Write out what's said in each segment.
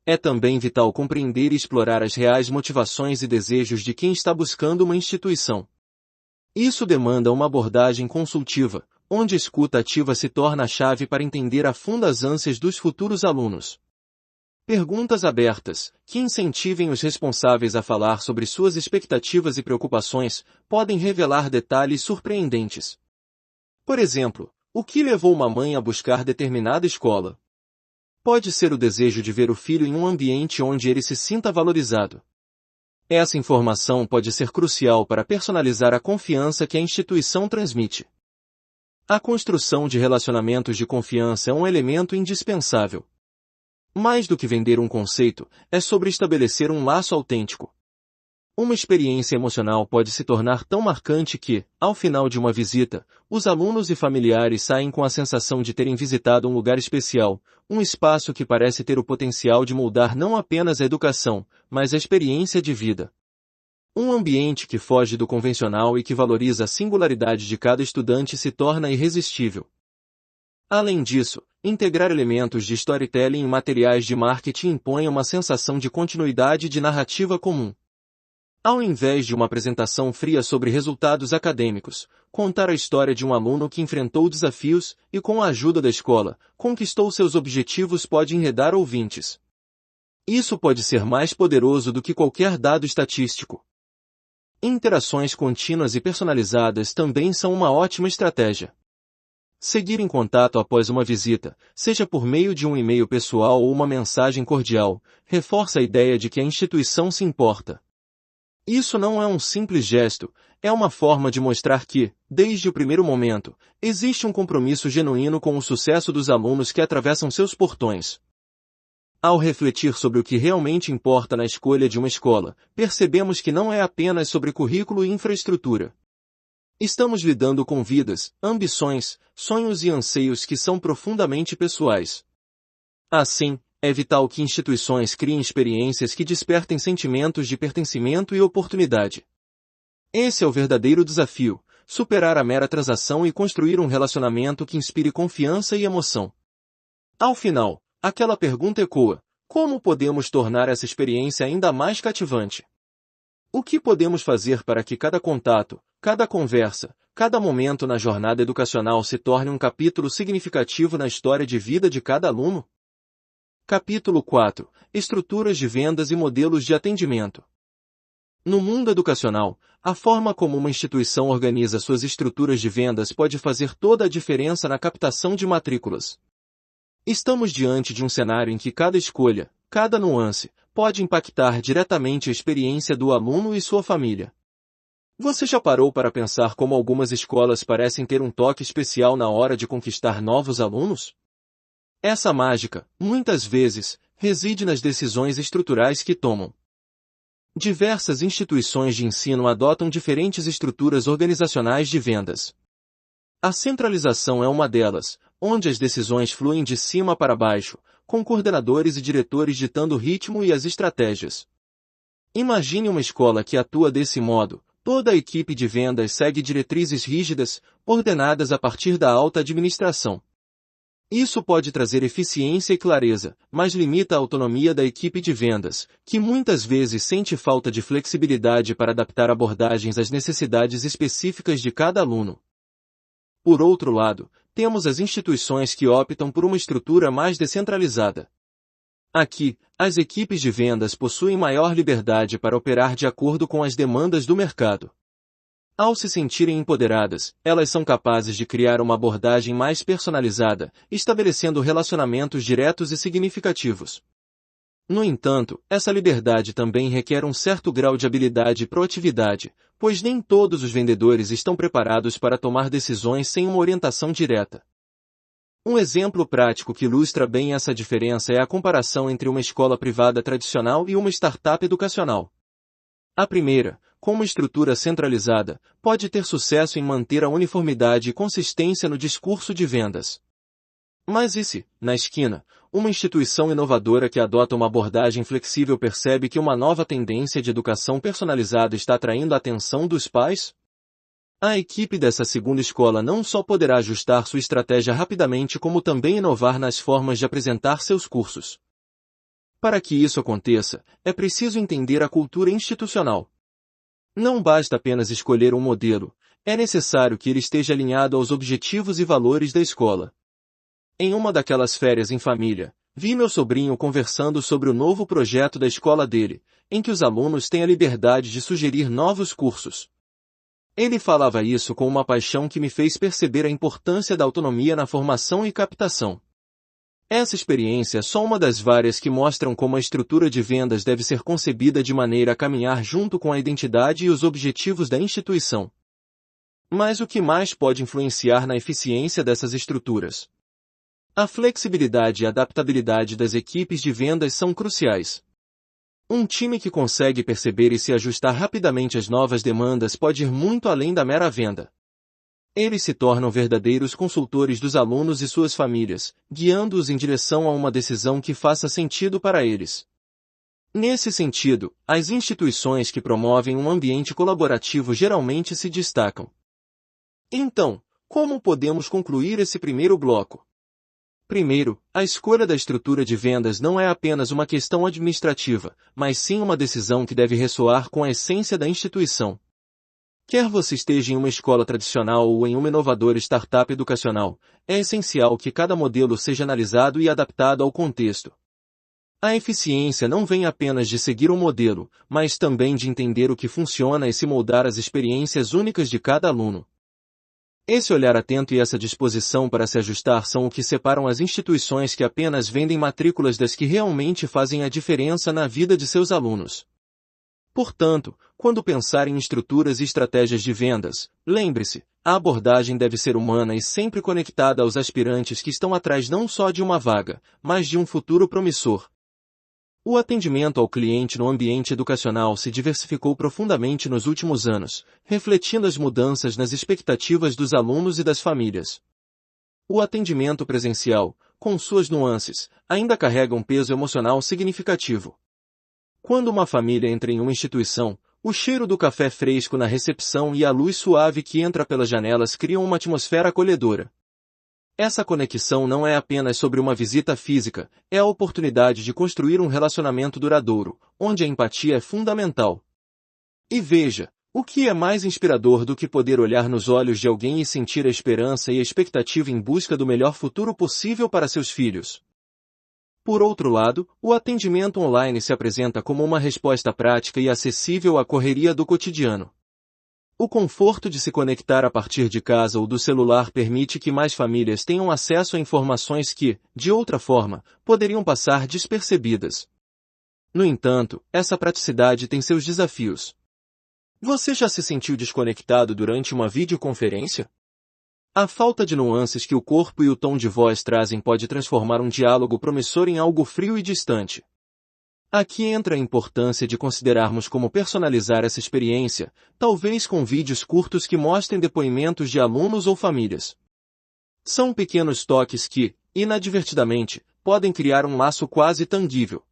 É também vital compreender e explorar as reais motivações e desejos de quem está buscando uma instituição. Isso demanda uma abordagem consultiva, onde a escuta ativa se torna a chave para entender a fundo as ânsias dos futuros alunos. Perguntas abertas, que incentivem os responsáveis a falar sobre suas expectativas e preocupações, podem revelar detalhes surpreendentes. Por exemplo, o que levou uma mãe a buscar determinada escola? Pode ser o desejo de ver o filho em um ambiente onde ele se sinta valorizado. Essa informação pode ser crucial para personalizar a confiança que a instituição transmite. A construção de relacionamentos de confiança é um elemento indispensável. Mais do que vender um conceito, é sobre estabelecer um laço autêntico. Uma experiência emocional pode se tornar tão marcante que, ao final de uma visita, os alunos e familiares saem com a sensação de terem visitado um lugar especial, um espaço que parece ter o potencial de moldar não apenas a educação, mas a experiência de vida. Um ambiente que foge do convencional e que valoriza a singularidade de cada estudante se torna irresistível. Além disso, integrar elementos de storytelling em materiais de marketing impõe uma sensação de continuidade e de narrativa comum. Ao invés de uma apresentação fria sobre resultados acadêmicos, contar a história de um aluno que enfrentou desafios e, com a ajuda da escola, conquistou seus objetivos pode enredar ouvintes. Isso pode ser mais poderoso do que qualquer dado estatístico. Interações contínuas e personalizadas também são uma ótima estratégia. Seguir em contato após uma visita, seja por meio de um e-mail pessoal ou uma mensagem cordial, reforça a ideia de que a instituição se importa. Isso não é um simples gesto, é uma forma de mostrar que, desde o primeiro momento, existe um compromisso genuíno com o sucesso dos alunos que atravessam seus portões. Ao refletir sobre o que realmente importa na escolha de uma escola, percebemos que não é apenas sobre currículo e infraestrutura. Estamos lidando com vidas, ambições, sonhos e anseios que são profundamente pessoais. Assim, é vital que instituições criem experiências que despertem sentimentos de pertencimento e oportunidade. Esse é o verdadeiro desafio, superar a mera transação e construir um relacionamento que inspire confiança e emoção. Ao final, aquela pergunta ecoa: como podemos tornar essa experiência ainda mais cativante? O que podemos fazer para que cada contato, cada conversa, cada momento na jornada educacional se torne um capítulo significativo na história de vida de cada aluno? Capítulo 4. Estruturas de vendas e modelos de atendimento. No mundo educacional, a forma como uma instituição organiza suas estruturas de vendas pode fazer toda a diferença na captação de matrículas. Estamos diante de um cenário em que cada escolha, cada nuance, pode impactar diretamente a experiência do aluno e sua família. Você já parou para pensar como algumas escolas parecem ter um toque especial na hora de conquistar novos alunos? Essa mágica, muitas vezes, reside nas decisões estruturais que tomam. Diversas instituições de ensino adotam diferentes estruturas organizacionais de vendas. A centralização é uma delas, onde as decisões fluem de cima para baixo, com coordenadores e diretores ditando o ritmo e as estratégias. Imagine uma escola que atua desse modo. Toda a equipe de vendas segue diretrizes rígidas, ordenadas a partir da alta administração. Isso pode trazer eficiência e clareza, mas limita a autonomia da equipe de vendas, que muitas vezes sente falta de flexibilidade para adaptar abordagens às necessidades específicas de cada aluno. Por outro lado, temos as instituições que optam por uma estrutura mais descentralizada. Aqui, as equipes de vendas possuem maior liberdade para operar de acordo com as demandas do mercado. Ao se sentirem empoderadas, elas são capazes de criar uma abordagem mais personalizada, estabelecendo relacionamentos diretos e significativos. No entanto, essa liberdade também requer um certo grau de habilidade e proatividade, pois nem todos os vendedores estão preparados para tomar decisões sem uma orientação direta. Um exemplo prático que ilustra bem essa diferença é a comparação entre uma escola privada tradicional e uma startup educacional. A primeira, com uma estrutura centralizada, pode ter sucesso em manter a uniformidade e consistência no discurso de vendas. Mas e se, na esquina, uma instituição inovadora que adota uma abordagem flexível percebe que uma nova tendência de educação personalizada está atraindo a atenção dos pais? A equipe dessa segunda escola não só poderá ajustar sua estratégia rapidamente como também inovar nas formas de apresentar seus cursos. Para que isso aconteça, é preciso entender a cultura institucional. Não basta apenas escolher um modelo, é necessário que ele esteja alinhado aos objetivos e valores da escola. Em uma daquelas férias em família, vi meu sobrinho conversando sobre o novo projeto da escola dele, em que os alunos têm a liberdade de sugerir novos cursos. Ele falava isso com uma paixão que me fez perceber a importância da autonomia na formação e captação. Essa experiência é só uma das várias que mostram como a estrutura de vendas deve ser concebida de maneira a caminhar junto com a identidade e os objetivos da instituição. Mas o que mais pode influenciar na eficiência dessas estruturas? A flexibilidade e adaptabilidade das equipes de vendas são cruciais. Um time que consegue perceber e se ajustar rapidamente às novas demandas pode ir muito além da mera venda. Eles se tornam verdadeiros consultores dos alunos e suas famílias, guiando-os em direção a uma decisão que faça sentido para eles. Nesse sentido, as instituições que promovem um ambiente colaborativo geralmente se destacam. Então, como podemos concluir esse primeiro bloco? Primeiro, a escolha da estrutura de vendas não é apenas uma questão administrativa, mas sim uma decisão que deve ressoar com a essência da instituição. Quer você esteja em uma escola tradicional ou em uma inovadora startup educacional, é essencial que cada modelo seja analisado e adaptado ao contexto. A eficiência não vem apenas de seguir um modelo, mas também de entender o que funciona e se moldar às experiências únicas de cada aluno. Esse olhar atento e essa disposição para se ajustar são o que separam as instituições que apenas vendem matrículas das que realmente fazem a diferença na vida de seus alunos. Portanto, quando pensar em estruturas e estratégias de vendas, lembre-se, a abordagem deve ser humana e sempre conectada aos aspirantes que estão atrás não só de uma vaga, mas de um futuro promissor. O atendimento ao cliente no ambiente educacional se diversificou profundamente nos últimos anos, refletindo as mudanças nas expectativas dos alunos e das famílias. O atendimento presencial, com suas nuances, ainda carrega um peso emocional significativo. Quando uma família entra em uma instituição, o cheiro do café fresco na recepção e a luz suave que entra pelas janelas criam uma atmosfera acolhedora. Essa conexão não é apenas sobre uma visita física, é a oportunidade de construir um relacionamento duradouro, onde a empatia é fundamental. E veja, o que é mais inspirador do que poder olhar nos olhos de alguém e sentir a esperança e a expectativa em busca do melhor futuro possível para seus filhos? Por outro lado, o atendimento online se apresenta como uma resposta prática e acessível à correria do cotidiano. O conforto de se conectar a partir de casa ou do celular permite que mais famílias tenham acesso a informações que, de outra forma, poderiam passar despercebidas. No entanto, essa praticidade tem seus desafios. Você já se sentiu desconectado durante uma videoconferência? A falta de nuances que o corpo e o tom de voz trazem pode transformar um diálogo promissor em algo frio e distante. Aqui entra a importância de considerarmos como personalizar essa experiência, talvez com vídeos curtos que mostrem depoimentos de alunos ou famílias. São pequenos toques que, inadvertidamente, podem criar um laço quase tangível.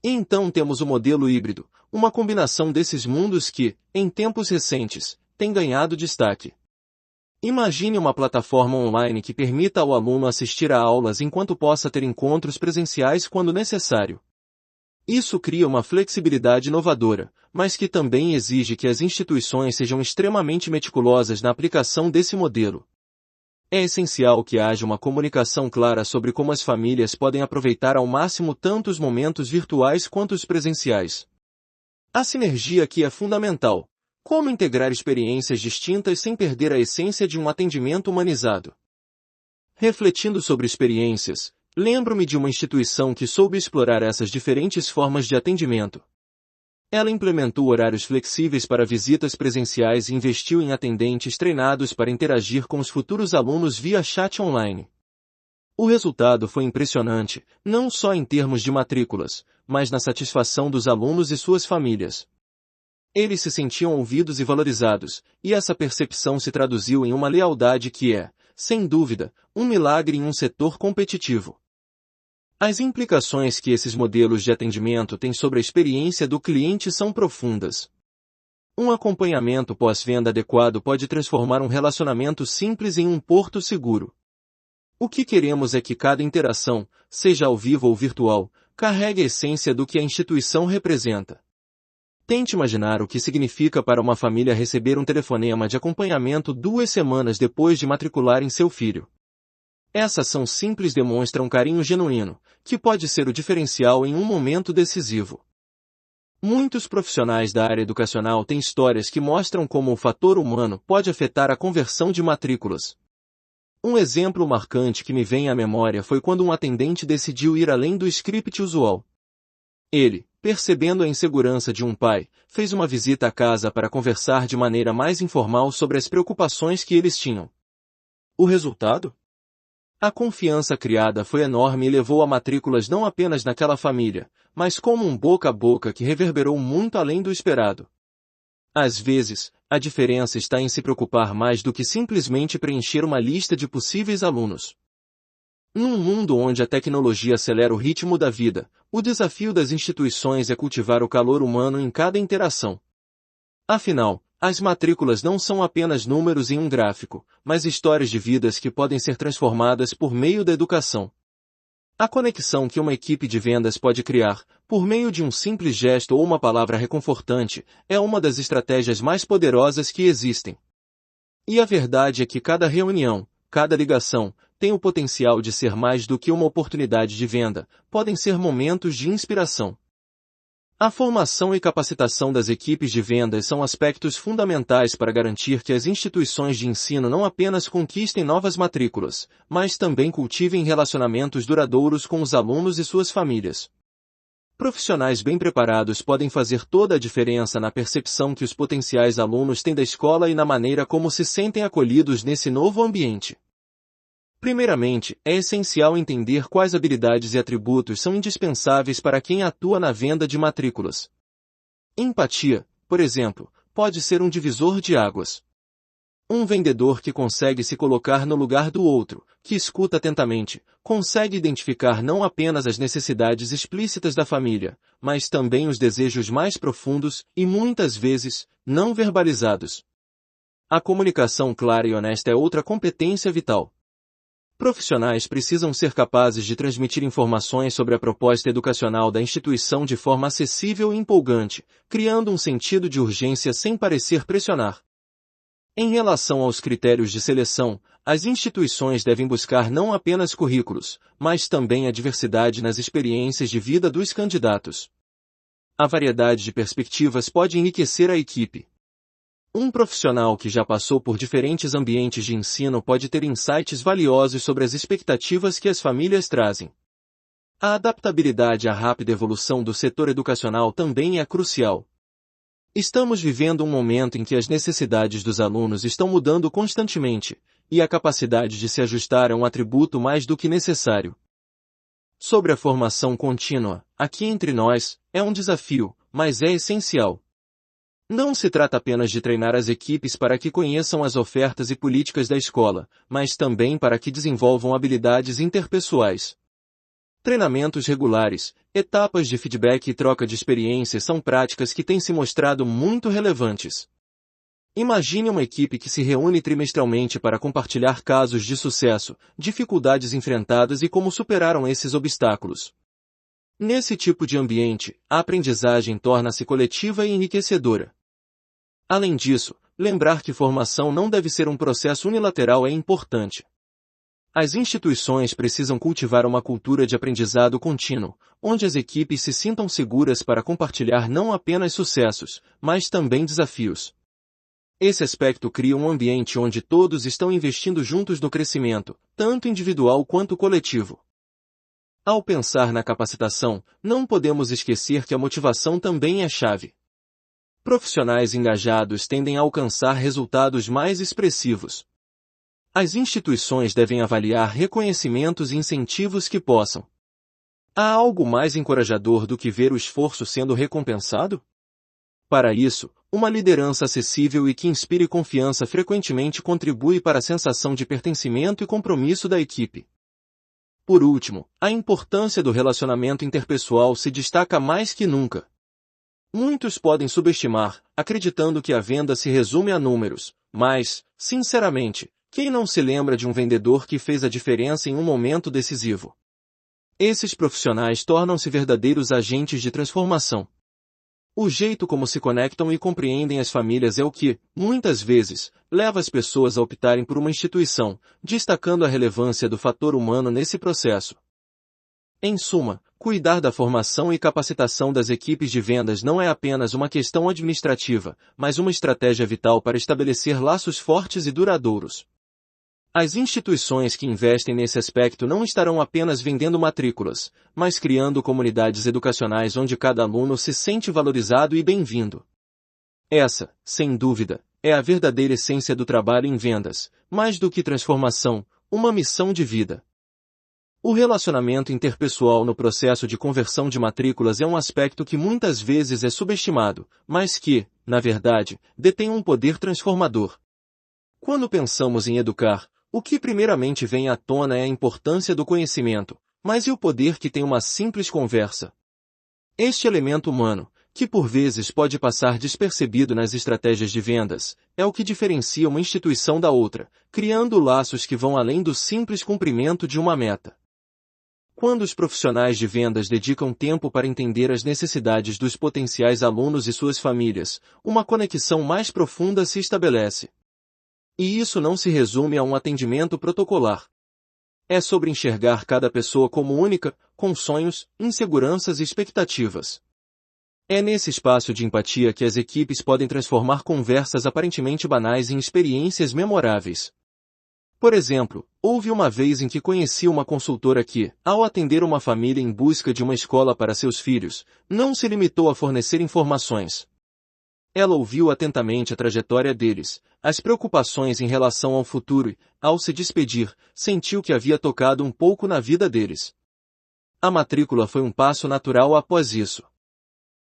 E então temos o modelo híbrido, uma combinação desses mundos que, em tempos recentes, tem ganhado destaque. Imagine uma plataforma online que permita ao aluno assistir a aulas enquanto possa ter encontros presenciais quando necessário. Isso cria uma flexibilidade inovadora, mas que também exige que as instituições sejam extremamente meticulosas na aplicação desse modelo. É essencial que haja uma comunicação clara sobre como as famílias podem aproveitar ao máximo tanto os momentos virtuais quanto os presenciais. A sinergia aqui é fundamental. Como integrar experiências distintas sem perder a essência de um atendimento humanizado? Refletindo sobre experiências, lembro-me de uma instituição que soube explorar essas diferentes formas de atendimento. Ela implementou horários flexíveis para visitas presenciais e investiu em atendentes treinados para interagir com os futuros alunos via chat online. O resultado foi impressionante, não só em termos de matrículas, mas na satisfação dos alunos e suas famílias. Eles se sentiam ouvidos e valorizados, e essa percepção se traduziu em uma lealdade que é, sem dúvida, um milagre em um setor competitivo. As implicações que esses modelos de atendimento têm sobre a experiência do cliente são profundas. Um acompanhamento pós-venda adequado pode transformar um relacionamento simples em um porto seguro. O que queremos é que cada interação, seja ao vivo ou virtual, carrega a essência do que a instituição representa. Tente imaginar o que significa para uma família receber um telefonema de acompanhamento 2 semanas depois de matricular em seu filho. Essa ação simples demonstra um carinho genuíno, que pode ser o diferencial em um momento decisivo. Muitos profissionais da área educacional têm histórias que mostram como o fator humano pode afetar a conversão de matrículas. Um exemplo marcante que me vem à memória foi quando um atendente decidiu ir além do script usual. Ele, percebendo a insegurança de um pai, fez uma visita à casa para conversar de maneira mais informal sobre as preocupações que eles tinham. O resultado? A confiança criada foi enorme e levou a matrículas não apenas naquela família, mas como um boca a boca que reverberou muito além do esperado. Às vezes, a diferença está em se preocupar mais do que simplesmente preencher uma lista de possíveis alunos. Num mundo onde a tecnologia acelera o ritmo da vida, o desafio das instituições é cultivar o calor humano em cada interação. Afinal, as matrículas não são apenas números em um gráfico, mas histórias de vidas que podem ser transformadas por meio da educação. A conexão que uma equipe de vendas pode criar, por meio de um simples gesto ou uma palavra reconfortante, é uma das estratégias mais poderosas que existem. E a verdade é que cada reunião, cada ligação, tem o potencial de ser mais do que uma oportunidade de venda, podem ser momentos de inspiração. A formação e capacitação das equipes de vendas são aspectos fundamentais para garantir que as instituições de ensino não apenas conquistem novas matrículas, mas também cultivem relacionamentos duradouros com os alunos e suas famílias. Profissionais bem preparados podem fazer toda a diferença na percepção que os potenciais alunos têm da escola e na maneira como se sentem acolhidos nesse novo ambiente. Primeiramente, é essencial entender quais habilidades e atributos são indispensáveis para quem atua na venda de matrículas. Empatia, por exemplo, pode ser um divisor de águas. Um vendedor que consegue se colocar no lugar do outro, que escuta atentamente, consegue identificar não apenas as necessidades explícitas da família, mas também os desejos mais profundos e, muitas vezes, não verbalizados. A comunicação clara e honesta é outra competência vital. Profissionais precisam ser capazes de transmitir informações sobre a proposta educacional da instituição de forma acessível e empolgante, criando um sentido de urgência sem parecer pressionar. Em relação aos critérios de seleção, as instituições devem buscar não apenas currículos, mas também a diversidade nas experiências de vida dos candidatos. A variedade de perspectivas pode enriquecer a equipe. Um profissional que já passou por diferentes ambientes de ensino pode ter insights valiosos sobre as expectativas que as famílias trazem. A adaptabilidade à rápida evolução do setor educacional também é crucial. Estamos vivendo um momento em que as necessidades dos alunos estão mudando constantemente, e a capacidade de se ajustar é um atributo mais do que necessário. Sobre a formação contínua, aqui entre nós, é um desafio, mas é essencial. Não se trata apenas de treinar as equipes para que conheçam as ofertas e políticas da escola, mas também para que desenvolvam habilidades interpessoais. Treinamentos regulares, etapas de feedback e troca de experiências são práticas que têm se mostrado muito relevantes. Imagine uma equipe que se reúne trimestralmente para compartilhar casos de sucesso, dificuldades enfrentadas e como superaram esses obstáculos. Nesse tipo de ambiente, a aprendizagem torna-se coletiva e enriquecedora. Além disso, lembrar que formação não deve ser um processo unilateral é importante. As instituições precisam cultivar uma cultura de aprendizado contínuo, onde as equipes se sintam seguras para compartilhar não apenas sucessos, mas também desafios. Esse aspecto cria um ambiente onde todos estão investindo juntos no crescimento, tanto individual quanto coletivo. Ao pensar na capacitação, não podemos esquecer que a motivação também é chave. Profissionais engajados tendem a alcançar resultados mais expressivos. As instituições devem avaliar reconhecimentos e incentivos que possam. Há algo mais encorajador do que ver o esforço sendo recompensado? Para isso, uma liderança acessível e que inspire confiança frequentemente contribui para a sensação de pertencimento e compromisso da equipe. Por último, a importância do relacionamento interpessoal se destaca mais que nunca. Muitos podem subestimar, acreditando que a venda se resume a números, mas, sinceramente, quem não se lembra de um vendedor que fez a diferença em um momento decisivo? Esses profissionais tornam-se verdadeiros agentes de transformação. O jeito como se conectam e compreendem as famílias é o que, muitas vezes, leva as pessoas a optarem por uma instituição, destacando a relevância do fator humano nesse processo. Em suma, cuidar da formação e capacitação das equipes de vendas não é apenas uma questão administrativa, mas uma estratégia vital para estabelecer laços fortes e duradouros. As instituições que investem nesse aspecto não estarão apenas vendendo matrículas, mas criando comunidades educacionais onde cada aluno se sente valorizado e bem-vindo. Essa, sem dúvida, é a verdadeira essência do trabalho em vendas, mais do que transformação, uma missão de vida. O relacionamento interpessoal no processo de conversão de matrículas é um aspecto que muitas vezes é subestimado, mas que, na verdade, detém um poder transformador. Quando pensamos em educar, o que primeiramente vem à tona é a importância do conhecimento, mas e o poder que tem uma simples conversa? Este elemento humano, que por vezes pode passar despercebido nas estratégias de vendas, é o que diferencia uma instituição da outra, criando laços que vão além do simples cumprimento de uma meta. Quando os profissionais de vendas dedicam tempo para entender as necessidades dos potenciais alunos e suas famílias, uma conexão mais profunda se estabelece. E isso não se resume a um atendimento protocolar. É sobre enxergar cada pessoa como única, com sonhos, inseguranças e expectativas. É nesse espaço de empatia que as equipes podem transformar conversas aparentemente banais em experiências memoráveis. Por exemplo, houve uma vez em que conheci uma consultora que, ao atender uma família em busca de uma escola para seus filhos, não se limitou a fornecer informações. Ela ouviu atentamente a trajetória deles, as preocupações em relação ao futuro e, ao se despedir, sentiu que havia tocado um pouco na vida deles. A matrícula foi um passo natural após isso.